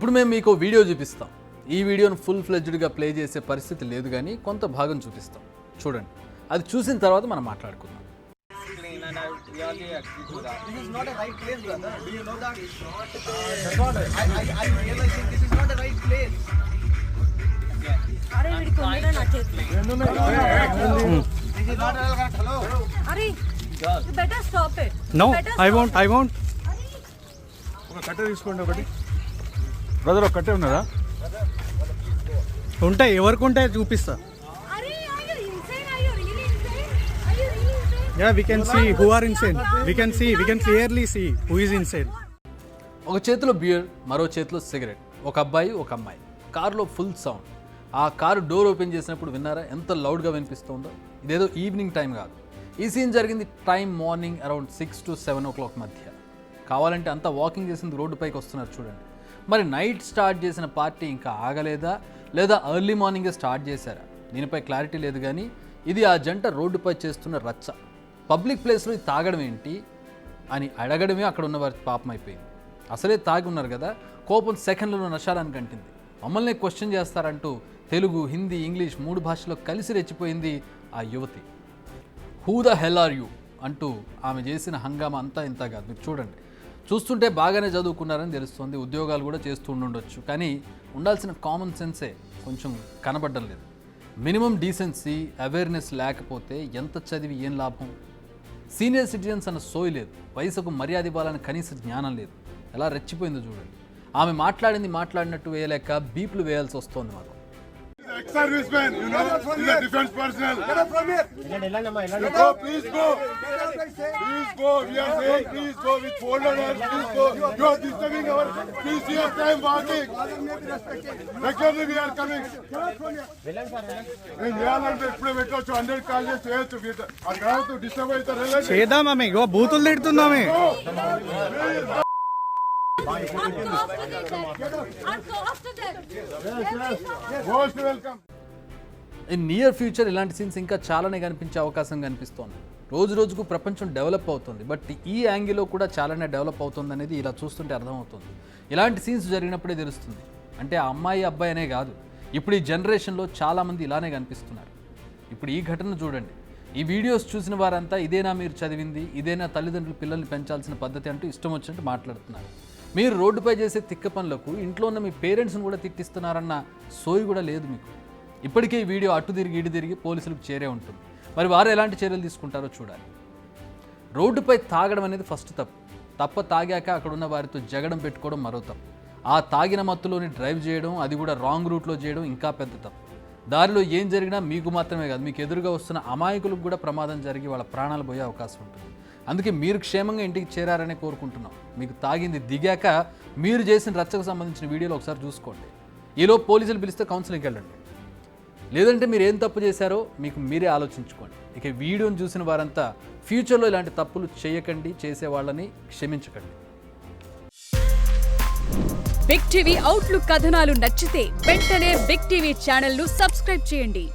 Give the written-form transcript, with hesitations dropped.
ఇప్పుడు మేము మీకు వీడియో చూపిస్తాం. ఈ వీడియోను ఫుల్ ఫ్లెడ్జ్డ్గా ప్లే చేసే పరిస్థితి లేదు, కానీ కొంత భాగం చూపిస్తాం. చూడండి, అది చూసిన తర్వాత మనం మాట్లాడుకుందాం. No, I won't. ఒక కట్ట తీసుకోండి. ఒకటి బ్రదర్, ఒక కట్టే ఉన్నదా? ఉంటాయి, ఎవరికి ఉంటాయి చూపిస్తా. Yeah, we can see who are insane. We can clearly see who is insane. ఒక చేతిలో బియర్, మరో చేతిలో సిగరెట్. ఒక అబ్బాయి, ఒక అమ్మాయి. కారులో ఫుల్ సౌండ్. ఆ కారు డోర్ ఓపెన్ చేసినప్పుడు విన్నారా ఎంత లౌడ్గా వినిపిస్తుందో? ఇదేదో ఈవినింగ్ టైం కాదు. ఈ సీన్ జరిగింది time morning around 6 to 7 o'clock మధ్య. కావాలంటే అంతా వాకింగ్ చేసింది రోడ్డుపైకి వస్తున్నారు చూడండి. మరి నైట్ స్టార్ట్ చేసిన పార్టీ ఇంకా ఆగలేదా, లేదా ఎర్లీ మార్నింగే స్టార్ట్ చేశారా? దీనిపై క్లారిటీ లేదు, కానీ ఇది ఆ జంట రోడ్డుపై చేస్తున్న రచ్చ. పబ్లిక్ ప్లేస్లో ఇది తాగడం ఏంటి అని అడగడమే అక్కడ ఉన్న వారికి పాపం అయిపోయింది. అసలే తాగి ఉన్నారు కదా, కోపం సెకండ్లలో నశాలానికి అంటింది. మమ్మల్ని క్వశ్చన్ చేస్తారంటూ తెలుగు, హిందీ, ఇంగ్లీష్ 3 భాషల్లో కలిసి రెచ్చిపోయింది ఆ యువతి. Who the hell are you అంటూ ఆమె చేసిన హంగామా అంతా ఇంత కాదు. మీరు చూడండి, చూస్తుంటే బాగానే చదువుకున్నారని తెలుస్తుంది, ఉద్యోగాలు కూడా చేస్తూ ఉండొచ్చు, కానీ ఉండాల్సిన కామన్ సెన్సే కొంచెం కనబడడం లేదు. మినిమం డీసెన్సీ, అవేర్నెస్ లేకపోతే ఎంత చదివి ఏం లాభం? సీనియర్ సిటిజన్స్ అన్న సోయి లేదు, వయసుకు మర్యాద ఇవ్వాలని కనీస జ్ఞానం లేదు. ఎలా రెచ్చిపోయిందో చూడండి. ఆమె మాట్లాడినట్టు వేయలేక బీప్లు వేయాల్సి వస్తోంది మాకు. Ex-serviceman, you know, he's a defense personnel. Get up from here. Go, please go. Please go. We are saying, please go with folded hands. Please go. You are disturbing our PCF time walking. Regularly we are coming. Get up from here. Hey, Nyaland, ఇప్పుడే పెట్టొచ్చు 100 call చేసి చేయొచ్చు. ఆ గ్రామతో disturb అవుతారు. చేద్దామే, ఇగో బూతులు తిడుతున్నామే. In near future ఇలాంటి scenes ఇంకా చాలానే కనిపించే అవకాశం కనిపిస్తోంది. రోజు రోజుకు ప్రపంచం డెవలప్ అవుతుంది, బట్ ఈ యాంగిల్లో కూడా చాలానే డెవలప్ అవుతుంది అనేది ఇలా చూస్తుంటే అర్థమవుతుంది. ఇలాంటి సీన్స్ జరిగినప్పుడే తెలుస్తుంది. అంటే ఆ అమ్మాయి, అబ్బాయి అనే కాదు, ఇప్పుడు ఈ జనరేషన్లో చాలామంది ఇలానే కనిపిస్తున్నారు. ఇప్పుడు ఈ ఘటన చూడండి. ఈ వీడియోస్ చూసిన వారంతా ఇదేనా మీరు చదివింది, ఇదేనా తల్లిదండ్రులు పిల్లల్ని పెంచాల్సిన పద్ధతి అంటూ ఇష్టం వచ్చినట్టు మాట్లాడుతున్నారు. మీరు రోడ్డుపై చేసే తిక్క పనులకు ఇంట్లో ఉన్న మీ పేరెంట్స్ని కూడా తిట్టిస్తున్నారన్న సోయి కూడా లేదు మీకు. ఇప్పటికే ఈ వీడియో అటు తిరిగి ఇటు తిరిగి పోలీసులకు చేరే ఉంటుంది. మరి వారు ఎలాంటి చర్యలు తీసుకుంటారో చూడాలి. రోడ్డుపై తాగడం అనేది ఫస్ట్ తప్ప తాగాక అక్కడ ఉన్న వారితో జగడం పెట్టుకోవడం మరో తప్పు. ఆ తాగిన మత్తులోని డ్రైవ్ చేయడం, అది కూడా రాంగ్ రూట్లో చేయడం ఇంకా పెద్ద తప్పు. దారిలో ఏం జరిగినా మీకు మాత్రమే కాదు, మీకు ఎదురుగా వస్తున్న అమాయకులకు కూడా ప్రమాదం జరిగి వాళ్ళ ప్రాణాలు పోయే అవకాశం ఉంటుంది. అందుకే మీరు క్షేమంగా ఇంటికి చేరారనే కోరుకుంటున్నాం. మీకు తాగింది దిగాక మీరు చేసిన రచ్చకు సంబంధించిన వీడియోలు ఒకసారి చూసుకోండి. ఈలో పోలీసులు పిలిస్తే కౌన్సిలింగ్కి వెళ్ళండి. లేదంటే మీరు ఏం తప్పు చేశారో మీకు మీరే ఆలోచించుకోండి. ఇక వీడియోని చూసిన వారంతా ఫ్యూచర్లో ఇలాంటి తప్పులు చేయకండి, చేసే వాళ్ళని క్షమించకండి. బిగ్ టీవీ అవుట్లుక్ కథనాలు నచ్చితే వెంటనే బిగ్ టీవీ ఛానల్ ను సబ్స్క్రైబ్ చేయండి.